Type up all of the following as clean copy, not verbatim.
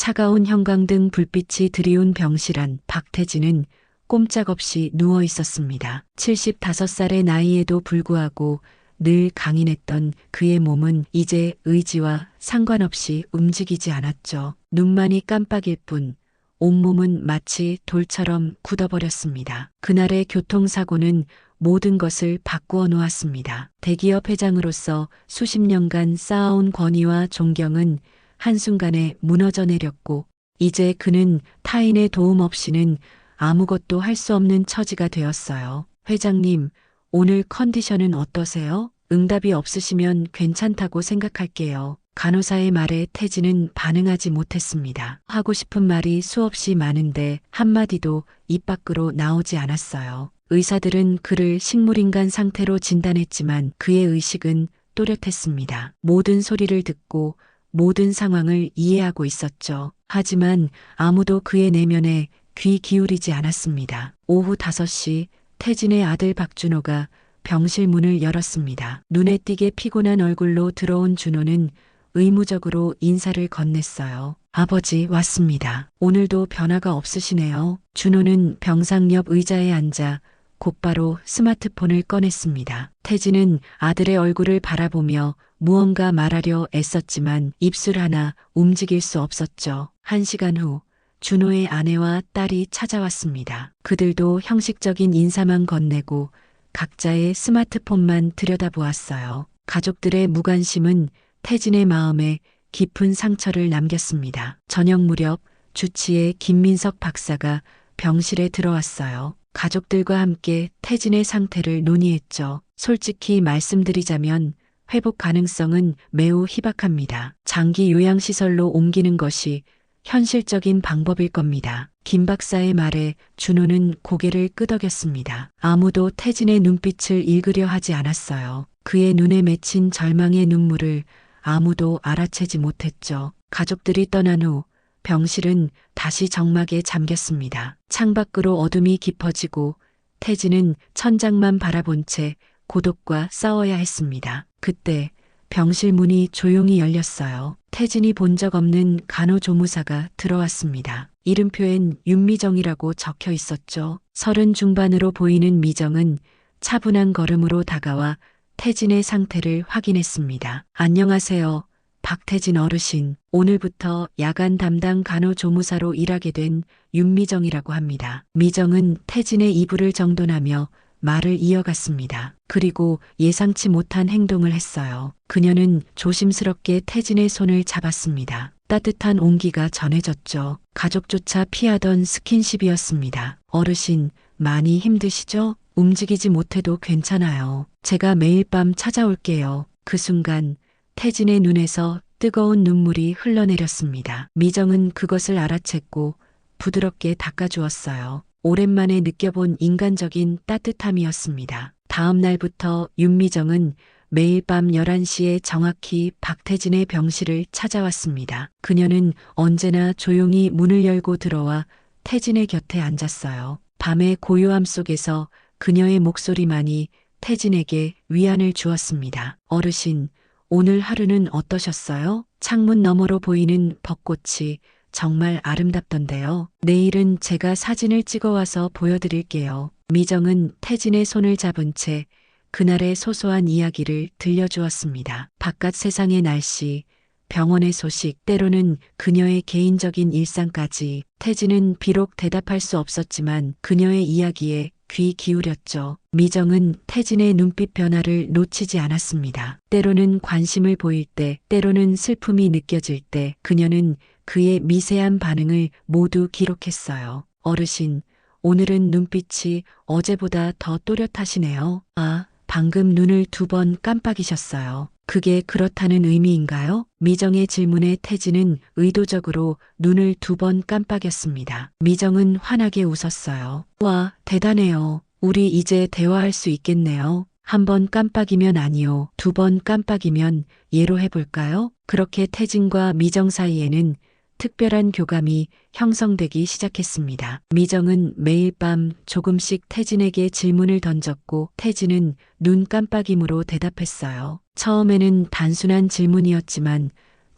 차가운 형광등 불빛이 드리운 병실 안 박태진은 꼼짝없이 누워 있었습니다. 75살의 나이에도 불구하고 늘 강인했던 그의 몸은 이제 의지와 상관없이 움직이지 않았죠. 눈만이 깜빡일 뿐 온몸은 마치 돌처럼 굳어버렸습니다. 그날의 교통사고는 모든 것을 바꾸어 놓았습니다. 대기업 회장으로서 수십 년간 쌓아온 권위와 존경은 한순간에 무너져 내렸고 이제 그는 타인의 도움 없이는 아무것도 할 수 없는 처지가 되었어요. 회장님, 오늘 컨디션은 어떠세요? 응답이 없으시면 괜찮다고 생각할게요. 간호사의 말에 태진은 반응하지 못했습니다. 하고 싶은 말이 수없이 많은데 한마디도 입 밖으로 나오지 않았어요. 의사들은 그를 식물인간 상태로 진단했지만 그의 의식은 또렷했습니다. 모든 소리를 듣고 모든 상황을 이해하고 있었죠. 하지만 아무도 그의 내면에 귀 기울이지 않았습니다. 오후 5시 태진의 아들 박준호가 병실 문을 열었습니다. 눈에 띄게 피곤한 얼굴로 들어온 준호는 의무적으로 인사를 건넸어요. 아버지 왔습니다. 오늘도 변화가 없으시네요. 준호는 병상 옆 의자에 앉아 곧바로 스마트폰을 꺼냈습니다. 태진은 아들의 얼굴을 바라보며 무언가 말하려 애썼지만 입술 하나 움직일 수 없었죠. 1시간 후 준호의 아내와 딸이 찾아왔습니다. 그들도 형식적인 인사만 건네고 각자의 스마트폰만 들여다보았어요. 가족들의 무관심은 태진의 마음에 깊은 상처를 남겼습니다. 저녁 무렵 주치의 김민석 박사가 병실에 들어왔어요. 가족들과 함께 태진의 상태를 논의했죠. 솔직히 말씀드리자면 회복 가능성은 매우 희박합니다. 장기 요양시설로 옮기는 것이 현실적인 방법일 겁니다. 김 박사의 말에 준호는 고개를 끄덕였습니다. 아무도 태진의 눈빛을 읽으려 하지 않았어요. 그의 눈에 맺힌 절망의 눈물을 아무도 알아채지 못했죠. 가족들이 떠난 후 병실은 다시 정막에 잠겼습니다. 창밖으로 어둠이 깊어지고 태진은 천장만 바라본 채 고독과 싸워야 했습니다. 그때 병실 문이 조용히 열렸어요. 태진이 본 적 없는 간호조무사가 들어왔습니다. 이름표엔 윤미정이라고 적혀 있었죠. 30 중반으로 보이는 미정은 차분한 걸음으로 다가와 태진의 상태를 확인했습니다. 안녕하세요. 박태진 어르신. 오늘부터 야간 담당 간호조무사로 일하게 된 윤미정이라고 합니다. 미정은 태진의 이불을 정돈하며 말을 이어갔습니다. 그리고 예상치 못한 행동을 했어요. 그녀는 조심스럽게 태진의 손을 잡았습니다. 따뜻한 온기가 전해졌죠. 가족조차 피하던 스킨십이었습니다. 어르신, 많이 힘드시죠? 움직이지 못해도 괜찮아요. 제가 매일 밤 찾아올게요. 그 순간 태진의 눈에서 뜨거운 눈물이 흘러내렸습니다. 미정은 그것을 알아챘고 부드럽게 닦아주었어요. 오랜만에 느껴본 인간적인 따뜻함이었습니다. 다음 날부터 윤미정은 매일 밤 11시에 정확히 박태진의 병실을 찾아왔습니다. 그녀는 언제나 조용히 문을 열고 들어와 태진의 곁에 앉았어요. 밤의 고요함 속에서 그녀의 목소리만이 태진에게 위안을 주었습니다. 어르신, 오늘 하루는 어떠셨어요? 창문 너머로 보이는 벚꽃이 정말 아름답던데요. 내일은 제가 사진을 찍어와서 보여드릴게요. 미정은 태진의 손을 잡은 채 그날의 소소한 이야기를 들려주었습니다. 바깥 세상의 날씨, 병원의 소식, 때로는 그녀의 개인적인 일상까지. 태진은 비록 대답할 수 없었지만 그녀의 이야기에 귀 기울였죠. 미정은 태진의 눈빛 변화를 놓치지 않았습니다. 때로는 관심을 보일 때, 때로는 슬픔이 느껴질 때 그녀는 그의 미세한 반응을 모두 기록했어요. 어르신, 오늘은 눈빛이 어제보다 더 또렷하시네요. 아, 방금 눈을 2번 깜빡이셨어요. 그게 그렇다는 의미인가요? 미정의 질문에 태진은 의도적으로 눈을 2번 깜빡였습니다. 미정은 환하게 웃었어요. 와, 대단해요. 우리 이제 대화할 수 있겠네요. 1번 깜빡이면 아니요. 2번 깜빡이면 예로 해볼까요? 그렇게 태진과 미정 사이에는 특별한 교감이 형성되기 시작했습니다. 미정은 매일 밤 조금씩 태진에게 질문을 던졌고 태진은 눈 깜빡임으로 대답했어요. 처음에는 단순한 질문이었지만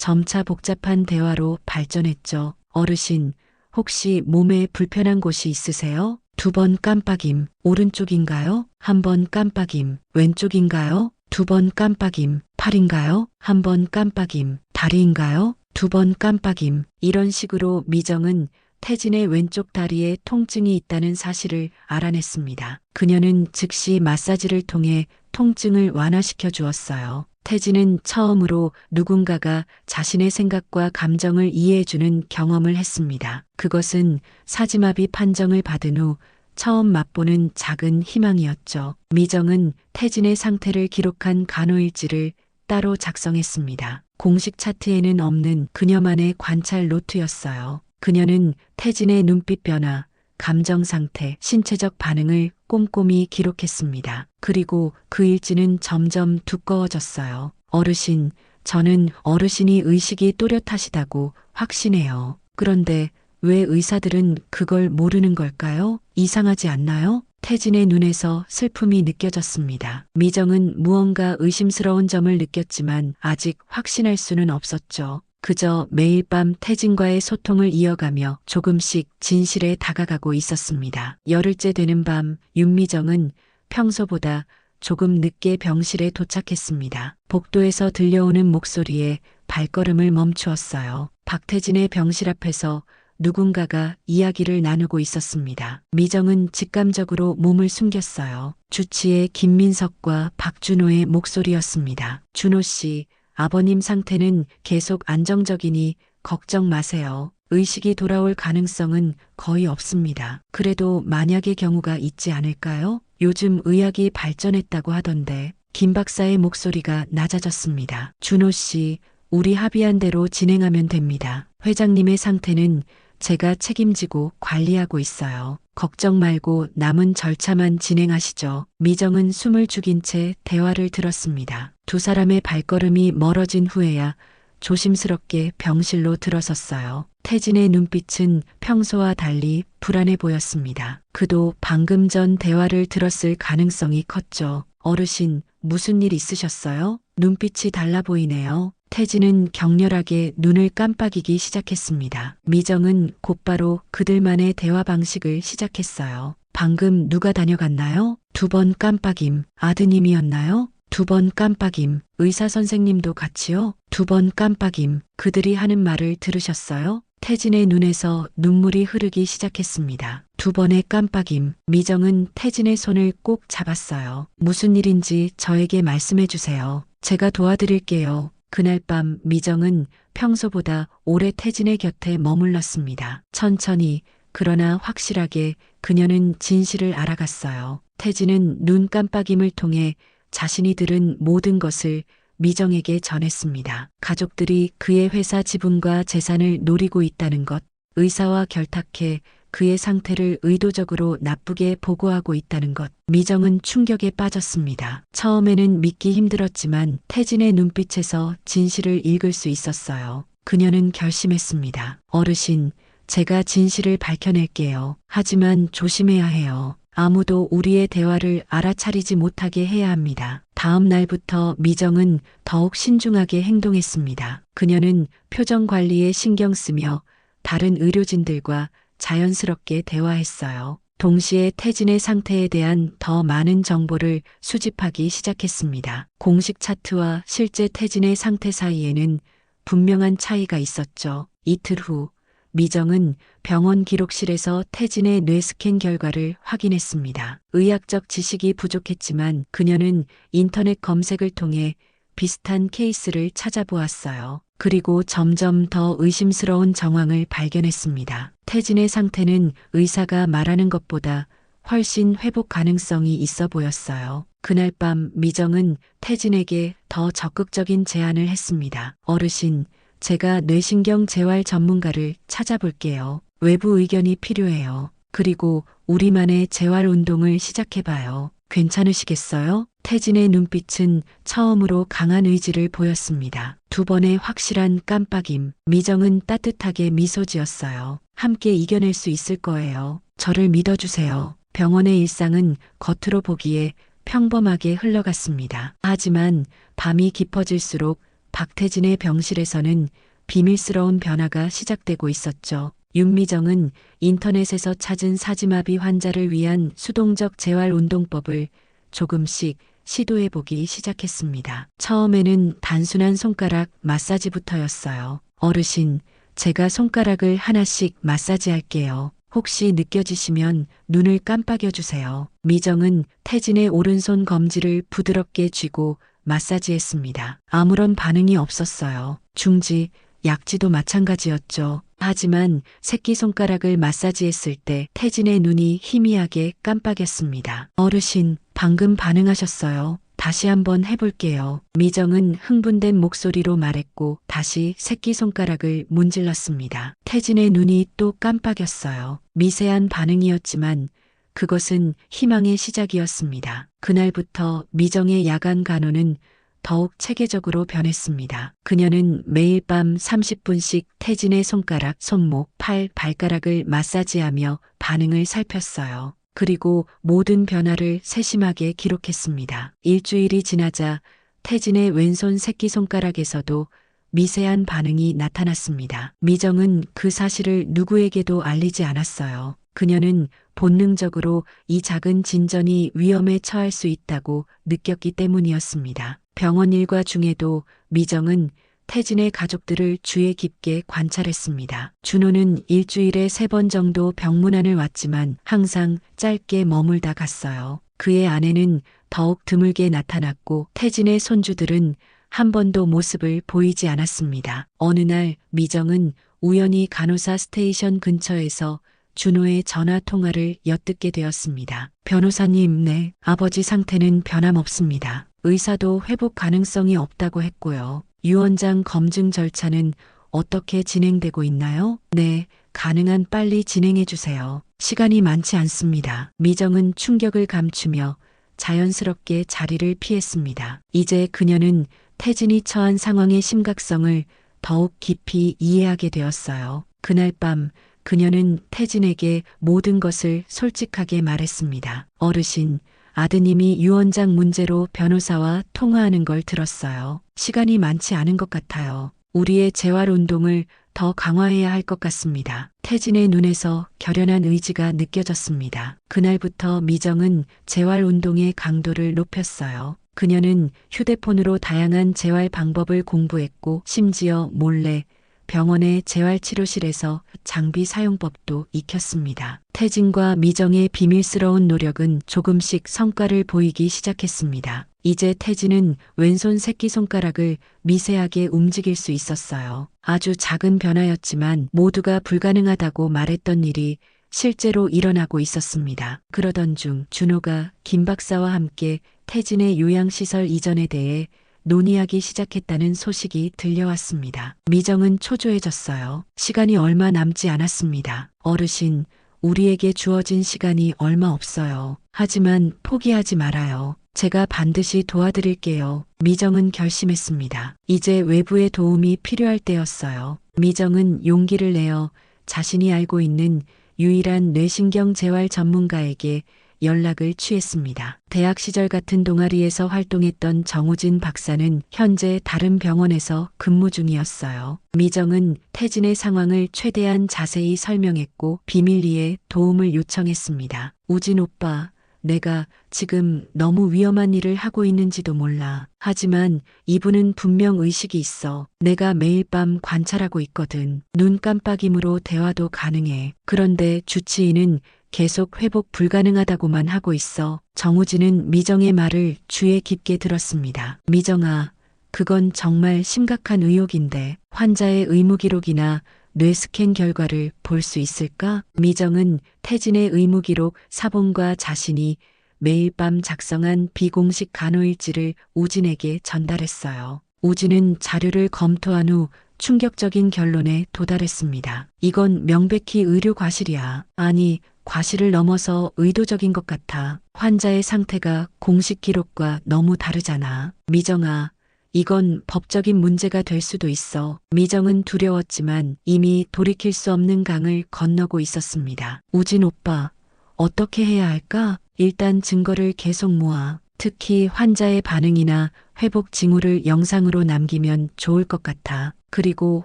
점차 복잡한 대화로 발전했죠. 어르신, 혹시 몸에 불편한 곳이 있으세요? 2번 깜빡임, 오른쪽인가요? 1번 깜빡임, 왼쪽인가요? 2번 깜빡임, 팔인가요? 1번 깜빡임, 다리인가요? 2번 깜빡임. 이런 식으로 미정은 태진의 왼쪽 다리에 통증이 있다는 사실을 알아냈습니다. 그녀는 즉시 마사지를 통해 통증을 완화시켜 주었어요. 태진은 처음으로 누군가가 자신의 생각과 감정을 이해해주는 경험을 했습니다. 그것은 사지마비 판정을 받은 후 처음 맛보는 작은 희망이었죠. 미정은 태진의 상태를 기록한 간호일지를 따로 작성했습니다. 공식 차트에는 없는 그녀만의 관찰 노트였어요. 그녀는 태진의 눈빛 변화, 감정 상태, 신체적 반응을 꼼꼼히 기록했습니다. 그리고 그 일지는 점점 두꺼워졌어요. 어르신, 저는 어르신이 의식이 또렷하시다고 확신해요. 그런데 왜 의사들은 그걸 모르는 걸까요? 이상하지 않나요? 태진의 눈에서 슬픔이 느껴졌습니다. 미정은 무언가 의심스러운 점을 느꼈지만 아직 확신할 수는 없었죠. 그저 매일 밤 태진과의 소통을 이어가며 조금씩 진실에 다가가고 있었습니다. 열흘째 되는 밤, 윤미정은 평소보다 조금 늦게 병실에 도착했습니다. 복도에서 들려오는 목소리에 발걸음을 멈추었어요. 박태진의 병실 앞에서 누군가가 이야기를 나누고 있었습니다. 미정은 직감적으로 몸을 숨겼어요. 주치의 김민석과 박준호의 목소리였습니다. 준호 씨, 아버님 상태는 계속 안정적이니 걱정 마세요. 의식이 돌아올 가능성은 거의 없습니다. 그래도 만약의 경우가 있지 않을까요? 요즘 의학이 발전했다고 하던데. 김 박사의 목소리가 낮아졌습니다. 준호 씨, 우리 합의한 대로 진행하면 됩니다. 회장님의 상태는 제가 책임지고 관리하고 있어요. 걱정 말고 남은 절차만 진행하시죠. 미정은 숨을 죽인 채 대화를 들었습니다. 두 사람의 발걸음이 멀어진 후에야 조심스럽게 병실로 들어섰어요. 태진의 눈빛은 평소와 달리 불안해 보였습니다. 그도 방금 전 대화를 들었을 가능성이 컸죠. 어르신, 무슨 일 있으셨어요? 눈빛이 달라 보이네요. 태진은 격렬하게 눈을 깜빡이기 시작했습니다. 미정은 곧바로 그들만의 대화 방식을 시작했어요. 방금 누가 다녀갔나요? 2번 깜빡임. 아드님이었나요? 2번 깜빡임. 의사 선생님도 같이요? 2번 깜빡임. 그들이 하는 말을 들으셨어요? 태진의 눈에서 눈물이 흐르기 시작했습니다. 2번의 깜빡임. 미정은 태진의 손을 꼭 잡았어요. 무슨 일인지 저에게 말씀해 주세요. 제가 도와드릴게요. 그날 밤 미정은 평소보다 오래 태진의 곁에 머물렀습니다. 천천히 그러나 확실하게 그녀는 진실을 알아갔어요. 태진은 눈 깜빡임을 통해 자신이 들은 모든 것을 미정에게 전했습니다. 가족들이 그의 회사 지분과 재산을 노리고 있다는 것, 의사와 결탁해 그의 상태를 의도적으로 나쁘게 보고하고 있다는 것. 미정은 충격에 빠졌습니다. 처음에는 믿기 힘들었지만 태진의 눈빛에서 진실을 읽을 수 있었어요. 그녀는 결심했습니다. 어르신, 제가 진실을 밝혀낼게요. 하지만 조심해야 해요. 아무도 우리의 대화를 알아차리지 못하게 해야 합니다. 다음 날부터 미정은 더욱 신중하게 행동했습니다. 그녀는 표정 관리에 신경 쓰며 다른 의료진들과 자연스럽게 대화했어요. 동시에 태진의 상태에 대한 더 많은 정보를 수집하기 시작했습니다. 공식 차트와 실제 태진의 상태 사이에는 분명한 차이가 있었죠. 이틀 후 미정은 병원 기록실에서 태진의 뇌 스캔 결과를 확인했습니다. 의학적 지식이 부족했지만 그녀는 인터넷 검색을 통해 비슷한 케이스를 찾아보았어요. 그리고 점점 더 의심스러운 정황을 발견했습니다. 태진의 상태는 의사가 말하는 것보다 훨씬 회복 가능성이 있어 보였어요. 그날 밤 미정은 태진에게 더 적극적인 제안을 했습니다. 어르신, 제가 뇌신경 재활 전문가를 찾아볼게요. 외부 의견이 필요해요. 그리고 우리만의 재활 운동을 시작해봐요. 괜찮으시겠어요? 태진의 눈빛은 처음으로 강한 의지를 보였습니다. 2번의 확실한 깜빡임. 미정은 따뜻하게 미소 지었어요. 함께 이겨낼 수 있을 거예요. 저를 믿어주세요. 병원의 일상은 겉으로 보기에 평범하게 흘러갔습니다. 하지만 밤이 깊어질수록 박태진의 병실에서는 비밀스러운 변화가 시작되고 있었죠. 윤미정은 인터넷에서 찾은 사지마비 환자를 위한 수동적 재활운동법을 조금씩 시도해보기 시작했습니다. 처음에는 단순한 손가락 마사지부터였어요. 어르신, 제가 손가락을 하나씩 마사지할게요. 혹시 느껴지시면 눈을 깜빡여주세요. 미정은 태진의 오른손 검지를 부드럽게 쥐고 마사지했습니다. 아무런 반응이 없었어요. 중지, 약지도 마찬가지였죠. 하지만 새끼손가락을 마사지했을 때 태진의 눈이 희미하게 깜빡였습니다. 어르신, 방금 반응하셨어요. 다시 한번 해볼게요. 미정은 흥분된 목소리로 말했고 다시 새끼손가락을 문질렀습니다. 태진의 눈이 또 깜빡였어요. 미세한 반응이었지만 그것은 희망의 시작이었습니다. 그날부터 미정의 야간 간호는 더욱 체계적으로 변했습니다. 그녀는 매일 밤 30분씩 태진의 손가락, 손목, 팔, 발가락을 마사지하며 반응을 살폈어요. 그리고 모든 변화를 세심하게 기록했습니다. 일주일이 지나자 태진의 왼손 새끼손가락에서도 미세한 반응이 나타났습니다. 미정은 그 사실을 누구에게도 알리지 않았어요. 그녀는 본능적으로 이 작은 진전이 위험에 처할 수 있다고 느꼈기 때문이었습니다. 병원 일과 중에도 미정은 태진의 가족들을 주의 깊게 관찰했습니다. 준호는 일주일에 3번 정도 병문안을 왔지만 항상 짧게 머물다 갔어요. 그의 아내는 더욱 드물게 나타났고 태진의 손주들은 한 번도 모습을 보이지 않았습니다. 어느 날 미정은 우연히 간호사 스테이션 근처에서 준호의 전화 통화를 엿듣게 되었습니다. 변호사님, 네, 아버지 상태는 변함없습니다. 의사도 회복 가능성이 없다고 했고요. 유언장 검증 절차는 어떻게 진행되고 있나요? 네, 가능한 빨리 진행해 주세요. 시간이 많지 않습니다. 미정은 충격을 감추며 자연스럽게 자리를 피했습니다. 이제 그녀는 태진이 처한 상황의 심각성을 더욱 깊이 이해하게 되었어요. 그날 밤 그녀는 태진에게 모든 것을 솔직하게 말했습니다. 어르신, 아드님이 유언장 문제로 변호사와 통화하는 걸 들었어요. 시간이 많지 않은 것 같아요. 우리의 재활운동을 더 강화해야 할 것 같습니다. 태진의 눈에서 결연한 의지가 느껴졌습니다. 그날부터 미정은 재활운동의 강도를 높였어요. 그녀는 휴대폰으로 다양한 재활 방법을 공부했고 심지어 몰래 병원의 재활치료실에서 장비 사용법도 익혔습니다. 태진과 미정의 비밀스러운 노력은 조금씩 성과를 보이기 시작했습니다. 이제 태진은 왼손 새끼손가락을 미세하게 움직일 수 있었어요. 아주 작은 변화였지만 모두가 불가능하다고 말했던 일이 실제로 일어나고 있었습니다. 그러던 중 준호가 김 박사와 함께 태진의 요양시설 이전에 대해 논의하기 시작했다는 소식이 들려왔습니다. 미정은 초조해졌어요. 시간이 얼마 남지 않았습니다. 어르신, 우리에게 주어진 시간이 얼마 없어요. 하지만 포기하지 말아요. 제가 반드시 도와드릴게요. 미정은 결심했습니다. 이제 외부의 도움이 필요할 때였어요. 미정은 용기를 내어 자신이 알고 있는 유일한 뇌신경 재활 전문가에게 연락을 취했습니다. 대학 시절 같은 동아리에서 활동했던 정우진 박사는 현재 다른 병원에서 근무 중이었어요. 미정은 태진의 상황을 최대한 자세히 설명했고 비밀리에 도움을 요청했습니다. 우진 오빠, 내가 지금 너무 위험한 일을 하고 있는지도 몰라. 하지만 이분은 분명 의식이 있어. 내가 매일 밤 관찰하고 있거든. 눈 깜빡임으로 대화도 가능해. 그런데 주치의는 계속 회복 불가능하다고만 하고 있어. 정우진은 미정의 말을 주의 깊게 들었습니다. 미정아, 그건 정말 심각한 의혹인데 환자의 의무기록이나 뇌스캔 결과를 볼 수 있을까? 미정은 태진의 의무기록 사본과 자신이 매일 밤 작성한 비공식 간호일지를 우진에게 전달했어요. 우진은 자료를 검토한 후 충격적인 결론에 도달했습니다. 이건 명백히 의료 과실이야. 아니, 과실을 넘어서 의도적인 것 같아. 환자의 상태가 공식 기록과 너무 다르잖아. 미정아, 이건 법적인 문제가 될 수도 있어. 미정은 두려웠지만 이미 돌이킬 수 없는 강을 건너고 있었습니다. 우진 오빠, 어떻게 해야 할까? 일단 증거를 계속 모아. 특히 환자의 반응이나 회복 징후를 영상으로 남기면 좋을 것 같아. 그리고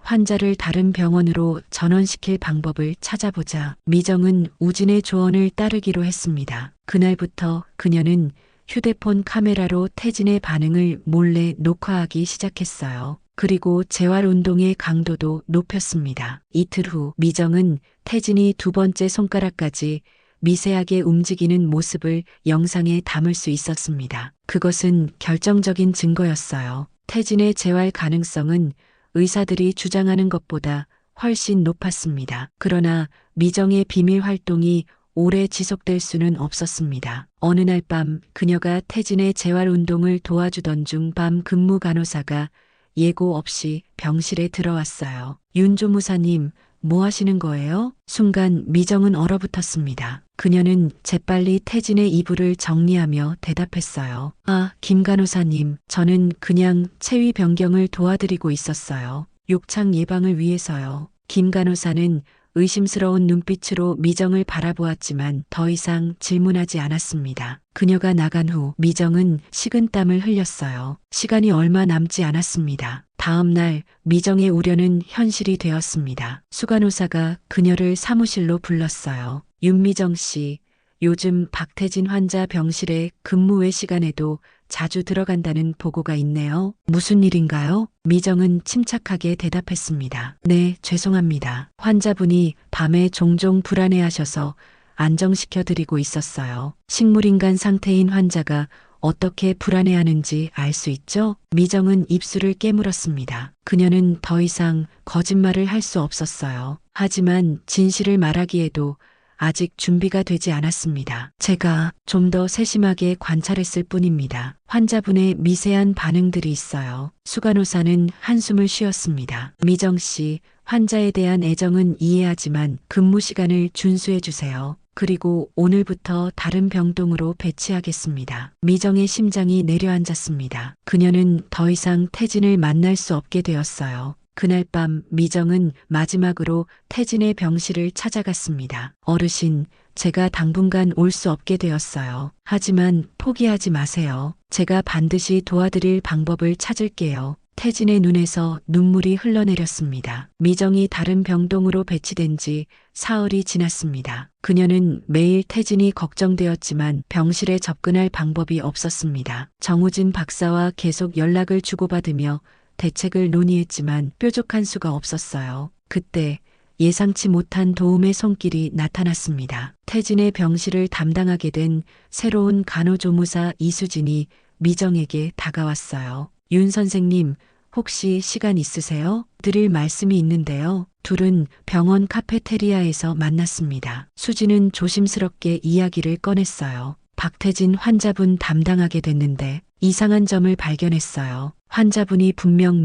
환자를 다른 병원으로 전원시킬 방법을 찾아보자. 미정은 우진의 조언을 따르기로 했습니다. 그날부터 그녀는 휴대폰 카메라로 태진의 반응을 몰래 녹화하기 시작했어요. 그리고 재활 운동의 강도도 높였습니다. 이틀 후 미정은 태진이 두 번째 손가락까지 미세하게 움직이는 모습을 영상에 담을 수 있었습니다. 그것은 결정적인 증거였어요. 태진의 재활 가능성은 의사들이 주장하는 것보다 훨씬 높았습니다. 그러나 미정의 비밀 활동이 오래 지속될 수는 없었습니다. 어느 날 밤 그녀가 태진의 재활 운동을 도와주던 중 밤 근무 간호사가 예고 없이 병실에 들어왔어요. 윤 조무사님, 뭐 하시는 거예요? 순간 미정은 얼어붙었습니다. 그녀는 재빨리 태진의 이불을 정리하며 대답했어요. 아, 김 간호사님, 저는 그냥 체위 변경을 도와드리고 있었어요. 욕창 예방을 위해서요. 김 간호사는 의심스러운 눈빛으로 미정을 바라보았지만 더 이상 질문하지 않았습니다. 그녀가 나간 후 미정은 식은땀을 흘렸어요. 시간이 얼마 남지 않았습니다. 다음 날 미정의 우려는 현실이 되었습니다. 수간호사가 그녀를 사무실로 불렀어요. 윤미정 씨, 요즘 박태진 환자 병실에 근무 외 시간에도 자주 들어간다는 보고가 있네요. 무슨 일인가요? 미정은 침착하게 대답했습니다. 네, 죄송합니다. 환자분이 밤에 종종 불안해하셔서 안정시켜 드리고 있었어요. 식물인간 상태인 환자가 어떻게 불안해하는지 알 수 있죠? 미정은 입술을 깨물었습니다. 그녀는 더 이상 거짓말을 할 수 없었어요. 하지만 진실을 말하기에도 아직 준비가 되지 않았습니다. 제가 좀 더 세심하게 관찰했을 뿐입니다. 환자분의 미세한 반응들이 있어요. 수간호사는 한숨을 쉬었습니다. 미정 씨, 환자에 대한 애정은 이해하지만 근무 시간을 준수해 주세요. 그리고 오늘부터 다른 병동으로 배치하겠습니다. 미정의 심장이 내려앉았습니다. 그녀는 더 이상 태진을 만날 수 없게 되었어요. 그날 밤 미정은 마지막으로 태진의 병실을 찾아갔습니다. 어르신, 제가 당분간 올 수 없게 되었어요. 하지만 포기하지 마세요. 제가 반드시 도와드릴 방법을 찾을게요. 태진의 눈에서 눈물이 흘러내렸습니다. 미정이 다른 병동으로 배치된 지 사흘이 지났습니다. 그녀는 매일 태진이 걱정되었지만 병실에 접근할 방법이 없었습니다. 정우진 박사와 계속 연락을 주고받으며 대책을 논의했지만 뾰족한 수가 없었어요. 그때 예상치 못한 도움의 손길이 나타났습니다. 태진의 병실을 담당하게 된 새로운 간호조무사 이수진이 미정에게 다가왔어요. 윤 선생님, 혹시 시간 있으세요? 드릴 말씀이 있는데요. 둘은 병원 카페테리아에서 만났습니다. 수진은 조심스럽게 이야기를 꺼냈어요. 박태진 환자분 담당하게 됐는데 이상한 점을 발견했어요. 환자분이 분명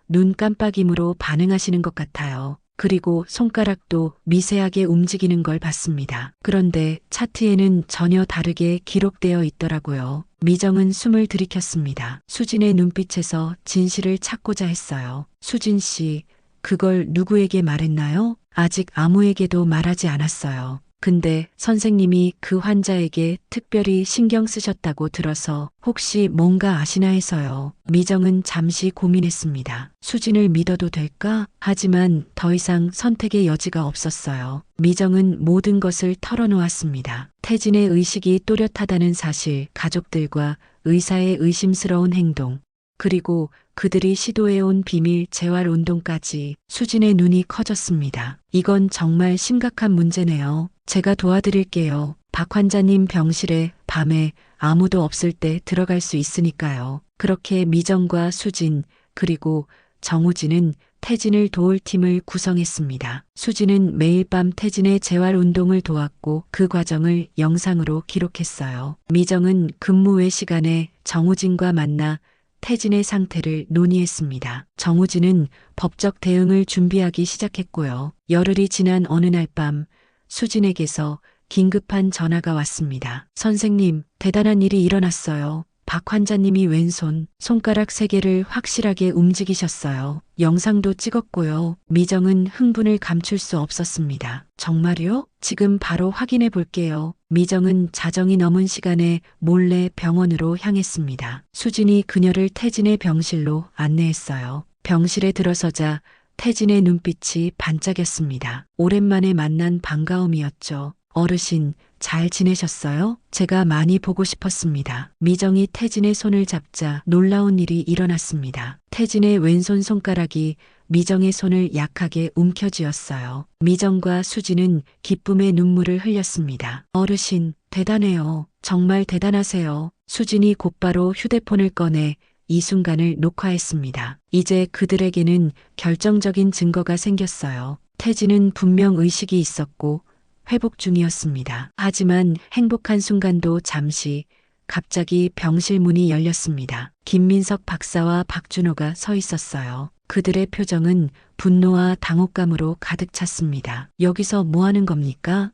눈 깜빡임으로 반응하시는 것 같아요. 그리고 손가락도 미세하게 움직이는 걸 봤습니다. 그런데 차트에는 전혀 다르게 기록되어 있더라고요. 미정은 숨을 들이켰습니다. 수진의 눈빛에서 진실을 찾고자 했어요. 수진 씨, 그걸 누구에게 말했나요? 아직 아무에게도 말하지 않았어요. 근데 선생님이 그 환자에게 특별히 신경 쓰셨다고 들어서 혹시 뭔가 아시나 해서요. 미정은 잠시 고민했습니다. 수진을 믿어도 될까? 하지만 더 이상 선택의 여지가 없었어요. 미정은 모든 것을 털어놓았습니다. 태진의 의식이 또렷하다는 사실, 가족들과 의사의 의심스러운 행동, 그리고 그들이 시도해온 비밀 재활 운동까지. 수진의 눈이 커졌습니다. 이건 정말 심각한 문제네요. 제가 도와드릴게요. 박 환자님 병실에 밤에 아무도 없을 때 들어갈 수 있으니까요. 그렇게 미정과 수진 그리고 정우진은 태진을 도울 팀을 구성했습니다. 수진은 매일 밤 태진의 재활 운동을 도왔고 그 과정을 영상으로 기록했어요. 미정은 근무 외 시간에 정우진과 만나 태진의 상태를 논의했습니다. 정우진은 법적 대응을 준비하기 시작했고요. 열흘이 지난 어느 날 밤 수진에게서 긴급한 전화가 왔습니다. 선생님, 대단한 일이 일어났어요. 박 환자님이 왼손, 손가락 3개를 확실하게 움직이셨어요. 영상도 찍었고요. 미정은 흥분을 감출 수 없었습니다. 정말요? 지금 바로 확인해 볼게요. 미정은 자정이 넘은 시간에 몰래 병원으로 향했습니다. 수진이 그녀를 태진의 병실로 안내했어요. 병실에 들어서자 태진의 눈빛이 반짝였습니다. 오랜만에 만난 반가움이었죠. 어르신, 잘 지내셨어요? 제가 많이 보고 싶었습니다. 미정이 태진의 손을 잡자 놀라운 일이 일어났습니다. 태진의 왼손 손가락이 미정의 손을 약하게 움켜쥐었어요. 미정과 수진은 기쁨의 눈물을 흘렸습니다. 어르신, 대단해요. 정말 대단하세요. 수진이 곧바로 휴대폰을 꺼내 이 순간을 녹화했습니다. 이제 그들에게는 결정적인 증거가 생겼어요. 태진은 분명 의식이 있었고 회복 중이었습니다. 하지만 행복한 순간도 잠시 갑자기 병실 문이 열렸습니다. 김민석 박사와 박준호가 서 있었어요. 그들의 표정은 분노와 당혹감으로 가득 찼습니다. 여기서 뭐 하는 겁니까?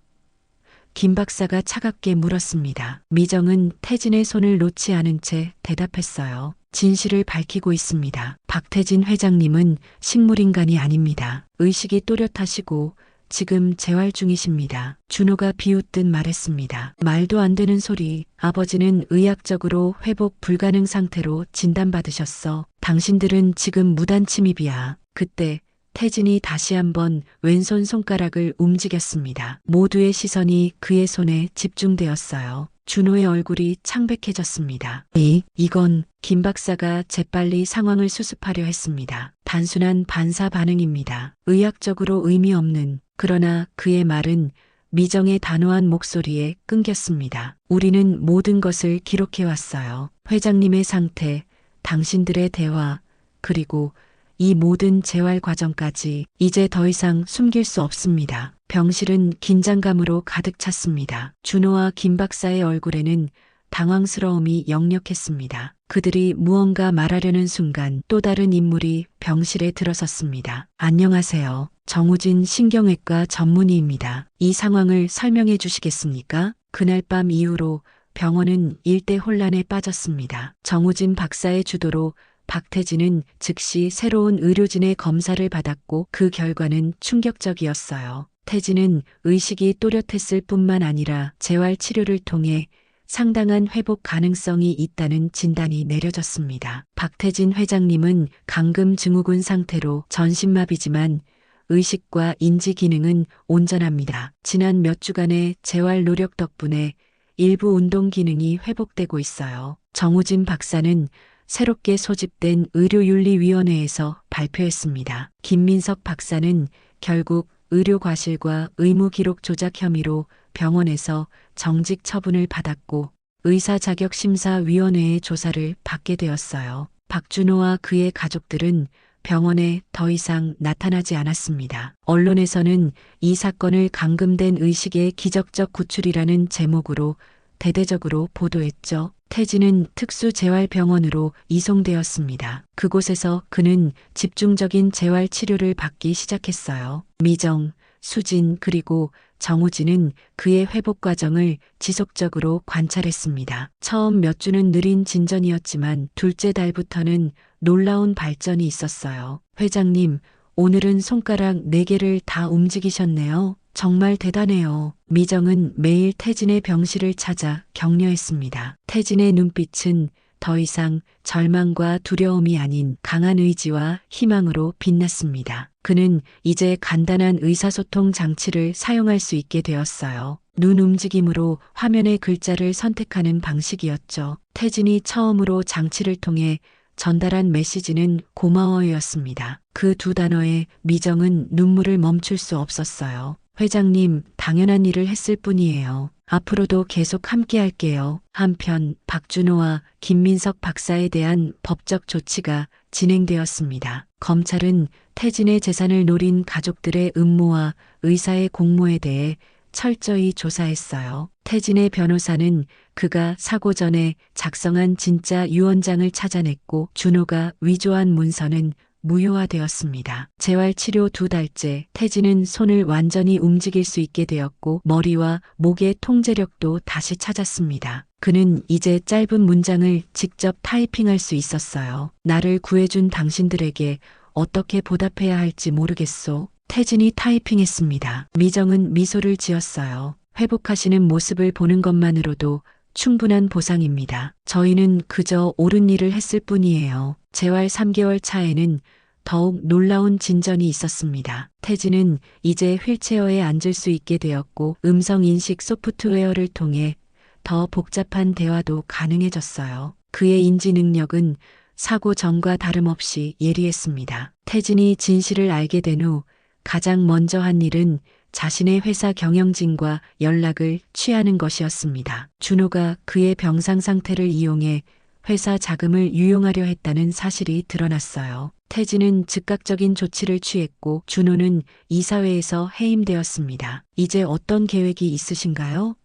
김 박사가 차갑게 물었습니다. 미정은 태진의 손을 놓지 않은 채 대답했어요. 진실을 밝히고 있습니다. 박태진 회장님은 식물인간이 아닙니다. 의식이 또렷하시고 지금 재활 중이십니다. 준호가 비웃듯 말했습니다. 말도 안 되는 소리. 아버지는 의학적으로 회복 불가능 상태로 진단받으셨어. 당신들은 지금 무단 침입이야. 그때 태진이 다시 한번 왼손 손가락을 움직였습니다. 모두의 시선이 그의 손에 집중되었어요. 준호의 얼굴이 창백해졌습니다. 이건 김 박사가 재빨리 상황을 수습하려 했습니다. 단순한 반사 반응입니다. 의학적으로 의미 없는. 그러나 그의 말은 미정의 단호한 목소리에 끊겼습니다. 우리는 모든 것을 기록해왔어요. 회장님의 상태, 당신들의 대화, 그리고 이 모든 재활 과정까지 이제 더 이상 숨길 수 없습니다. 병실은 긴장감으로 가득 찼습니다. 준호와 김 박사의 얼굴에는 당황스러움이 역력했습니다. 그들이 무언가 말하려는 순간 또 다른 인물이 병실에 들어섰습니다. 안녕하세요. 정우진 신경외과 전문의입니다. 이 상황을 설명해 주시겠습니까? 그날 밤 이후로 병원은 일대 혼란에 빠졌습니다. 정우진 박사의 주도로 박태진은 즉시 새로운 의료진의 검사를 받았고 그 결과는 충격적이었어요. 태진은 의식이 또렷했을 뿐만 아니라 재활 치료를 통해 상당한 회복 가능성이 있다는 진단이 내려졌습니다. 박태진 회장님은 감금 증후군 상태로 전신마비지만 의식과 인지 기능은 온전합니다. 지난 몇 주간의 재활 노력 덕분에 일부 운동 기능이 회복되고 있어요. 정우진 박사는 새롭게 소집된 의료윤리위원회에서 발표했습니다. 김민석 박사는 결국 의료과실과 의무기록 조작 혐의로 병원에서 정직 처분을 받았고 의사자격심사위원회의 조사를 받게 되었어요. 박준호와 그의 가족들은 병원에 더 이상 나타나지 않았습니다. 언론에서는 이 사건을 감금된 의식의 기적적 구출이라는 제목으로 대대적으로 보도했죠. 태진은 특수재활병원으로 이송되었습니다. 그곳에서 그는 집중적인 재활 치료를 받기 시작했어요. 미정, 수진 그리고 정우진은 그의 회복 과정을 지속적으로 관찰했습니다. 처음 몇 주는 느린 진전이었지만 둘째 달부터는 놀라운 발전이 있었어요. 회장님, 오늘은 손가락 4개를 다 움직이셨네요. 정말 대단해요. 미정은 매일 태진의 병실을 찾아 격려했습니다. 태진의 눈빛은 더 이상 절망과 두려움이 아닌 강한 의지와 희망으로 빛났습니다. 그는 이제 간단한 의사소통 장치를 사용할 수 있게 되었어요. 눈 움직임으로 화면의 글자를 선택하는 방식이었죠. 태진이 처음으로 장치를 통해 전달한 메시지는 고마워였습니다. 그 2단어에 미정은 눈물을 멈출 수 없었어요. 회장님, 당연한 일을 했을 뿐이에요. 앞으로도 계속 함께 할게요. 한편 박준호와 김민석 박사에 대한 법적 조치가 진행되었습니다. 검찰은 태진의 재산을 노린 가족들의 음모와 의사의 공모에 대해 철저히 조사했어요. 태진의 변호사는 그가 사고 전에 작성한 진짜 유언장을 찾아냈고 준호가 위조한 문서는 무효화되었습니다. 재활치료 2달째 태진은 손을 완전히 움직일 수 있게 되었고 머리와 목의 통제력도 다시 찾았습니다. 그는 이제 짧은 문장을 직접 타이핑할 수 있었어요. 나를 구해준 당신들에게 어떻게 보답해야 할지 모르겠소. 태진이 타이핑했습니다. 미정은 미소를 지었어요. 회복하시는 모습을 보는 것만으로도 충분한 보상입니다. 저희는 그저 옳은 일을 했을 뿐이에요. 재활 3개월 차에는 더욱 놀라운 진전이 있었습니다. 태진은 이제 휠체어에 앉을 수 있게 되었고 음성인식 소프트웨어를 통해 더 복잡한 대화도 가능해졌어요. 그의 인지 능력은 사고 전과 다름없이 예리했습니다. 태진이 진실을 알게 된 후 가장 먼저 한 일은 자신의 회사 경영진과 연락을 취하는 것이었습니다. 준호가 그의 병상 상태를 이용해 회사 자금을 유용하려 했다는 사실이 드러났어요. 태진은 즉각적인 조치를 취했고 준호는 이사회에서 해임되었습니다. 이제 어떤 계획이 있으신가요?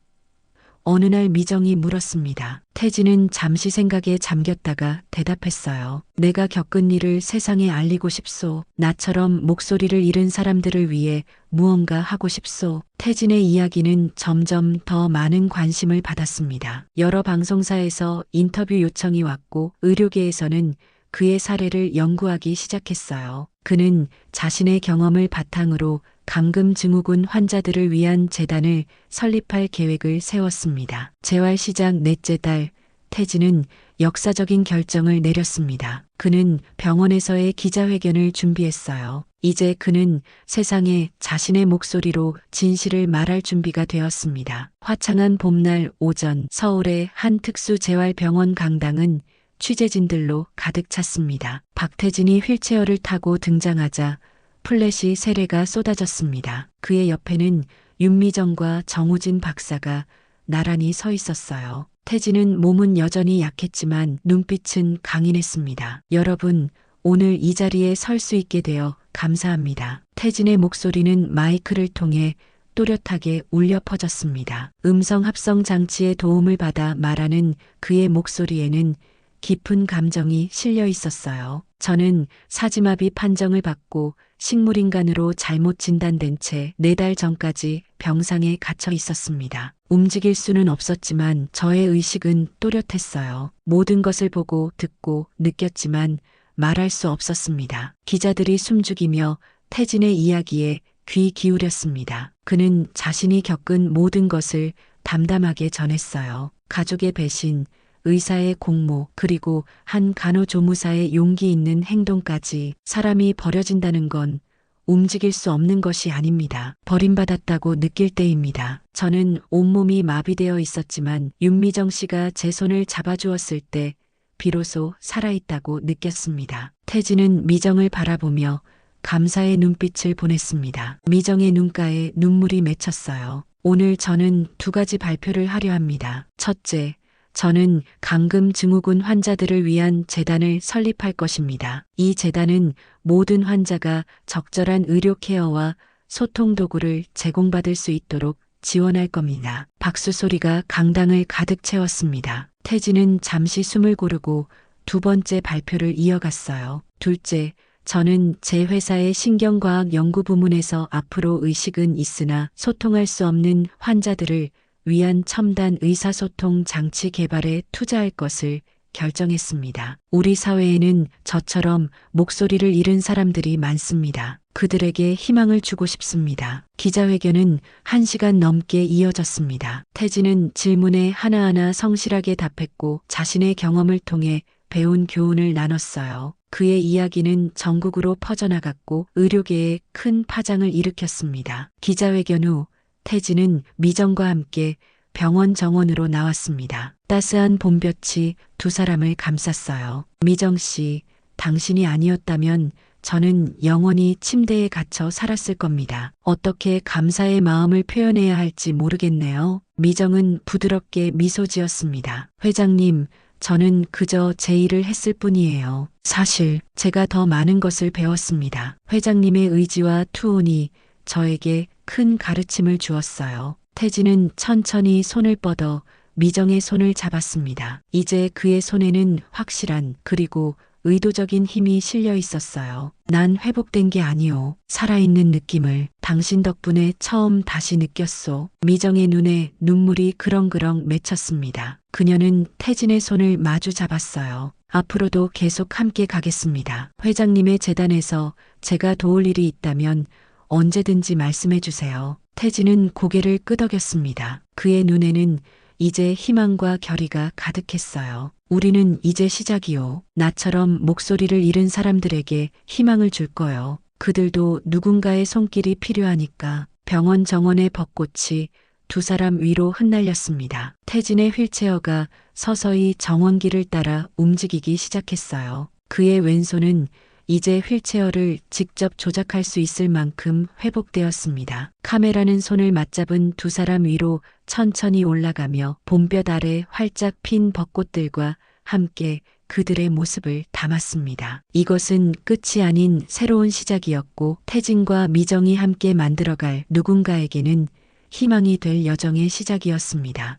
어느 날 미정이 물었습니다. 태진은 잠시 생각에 잠겼다가 대답했어요. 내가 겪은 일을 세상에 알리고 싶소. 나처럼 목소리를 잃은 사람들을 위해 무언가 하고 싶소. 태진의 이야기는 점점 더 많은 관심을 받았습니다. 여러 방송사에서 인터뷰 요청이 왔고 의료계에서는 그의 사례를 연구하기 시작했어요. 그는 자신의 경험을 바탕으로 감금증후군 환자들을 위한 재단을 설립할 계획을 세웠습니다. 재활 시작 넷째 달, 태진은 역사적인 결정을 내렸습니다. 그는 병원에서의 기자회견을 준비했어요. 이제 그는 세상에 자신의 목소리로 진실을 말할 준비가 되었습니다. 화창한 봄날 오전 서울의 한 특수재활병원 강당은 취재진들로 가득 찼습니다. 박태진이 휠체어를 타고 등장하자 플래시 세례가 쏟아졌습니다. 그의 옆에는 윤미정과 정우진 박사가 나란히 서 있었어요. 태진은 몸은 여전히 약했지만 눈빛은 강인했습니다. 여러분, 오늘 이 자리에 설 수 있게 되어 감사합니다. 태진의 목소리는 마이크를 통해 또렷하게 울려 퍼졌습니다. 음성 합성 장치의 도움을 받아 말하는 그의 목소리에는 깊은 감정이 실려 있었어요. 저는 사지마비 판정을 받고 식물인간으로 잘못 진단된 채 4달 전까지 병상에 갇혀 있었습니다. 움직일 수는 없었지만 저의 의식은 또렷했어요. 모든 것을 보고 듣고 느꼈지만 말할 수 없었습니다. 기자들이 숨죽이며 태진의 이야기에 귀 기울였습니다. 그는 자신이 겪은 모든 것을 담담하게 전했어요. 가족의 배신, 의사의 공모, 그리고 한 간호조무사의 용기 있는 행동까지. 사람이 버려진다는 건 움직일 수 없는 것이 아닙니다. 버림받았다고 느낄 때입니다. 저는 온몸이 마비되어 있었지만 윤미정 씨가 제 손을 잡아주었을 때 비로소 살아있다고 느꼈습니다. 태진은 미정을 바라보며 감사의 눈빛을 보냈습니다. 미정의 눈가에 눈물이 맺혔어요. 오늘 저는 2가지 발표를 하려 합니다. 첫째, 저는 감금증후군 환자들을 위한 재단을 설립할 것입니다. 이 재단은 모든 환자가 적절한 의료 케어와 소통 도구를 제공받을 수 있도록 지원할 겁니다. 박수 소리가 강당을 가득 채웠습니다. 태진은 잠시 숨을 고르고 2번째 발표를 이어갔어요. 둘째, 저는 제 회사의 신경과학 연구 부문에서 앞으로 의식은 있으나 소통할 수 없는 환자들을 위한 첨단 의사소통 장치 개발에 투자할 것을 결정했습니다. 우리 사회에는 저처럼 목소리를 잃은 사람들이 많습니다. 그들에게 희망을 주고 싶습니다. 기자회견은 1시간 넘게 이어졌습니다. 태진은 질문에 하나하나 성실하게 답했고 자신의 경험을 통해 배운 교훈을 나눴어요. 그의 이야기는 전국으로 퍼져나갔고 의료계에 큰 파장을 일으켰습니다. 기자회견 후 태진은 미정과 함께 병원 정원으로 나왔습니다. 따스한 봄볕이 2 사람을 감쌌어요. 미정 씨, 당신이 아니었다면 저는 영원히 침대에 갇혀 살았을 겁니다. 어떻게 감사의 마음을 표현해야 할지 모르겠네요. 미정은 부드럽게 미소 지었습니다. 회장님, 저는 그저 제 일을 했을 뿐이에요. 사실 제가 더 많은 것을 배웠습니다. 회장님의 의지와 투혼이 저에게 큰 가르침을 주었어요. 태진은 천천히 손을 뻗어 미정의 손을 잡았습니다. 이제 그의 손에는 확실한 그리고 의도적인 힘이 실려 있었어요. 난 회복된 게 아니오. 살아있는 느낌을 당신 덕분에 처음 다시 느꼈소. 미정의 눈에 눈물이 그렁그렁 맺혔습니다. 그녀는 태진의 손을 마주 잡았어요. 앞으로도 계속 함께 가겠습니다. 회장님의 재단에서 제가 도울 일이 있다면 언제든지 말씀해 주세요. 태진은 고개를 끄덕였습니다. 그의 눈에는 이제 희망과 결의가 가득했어요. 우리는 이제 시작이요. 나처럼 목소리를 잃은 사람들에게 희망을 줄 거요. 그들도 누군가의 손길이 필요하니까. 병원 정원의 벚꽃이 두 사람 위로 흩날렸습니다. 태진의 휠체어가 서서히 정원길을 따라 움직이기 시작했어요. 그의 왼손은 이제 휠체어를 직접 조작할 수 있을 만큼 회복되었습니다. 카메라는 손을 맞잡은 두 사람 위로 천천히 올라가며 봄볕 아래 활짝 핀 벚꽃들과 함께 그들의 모습을 담았습니다. 이것은 끝이 아닌 새로운 시작이었고 태진과 미정이 함께 만들어갈 누군가에게는 희망이 될 여정의 시작이었습니다.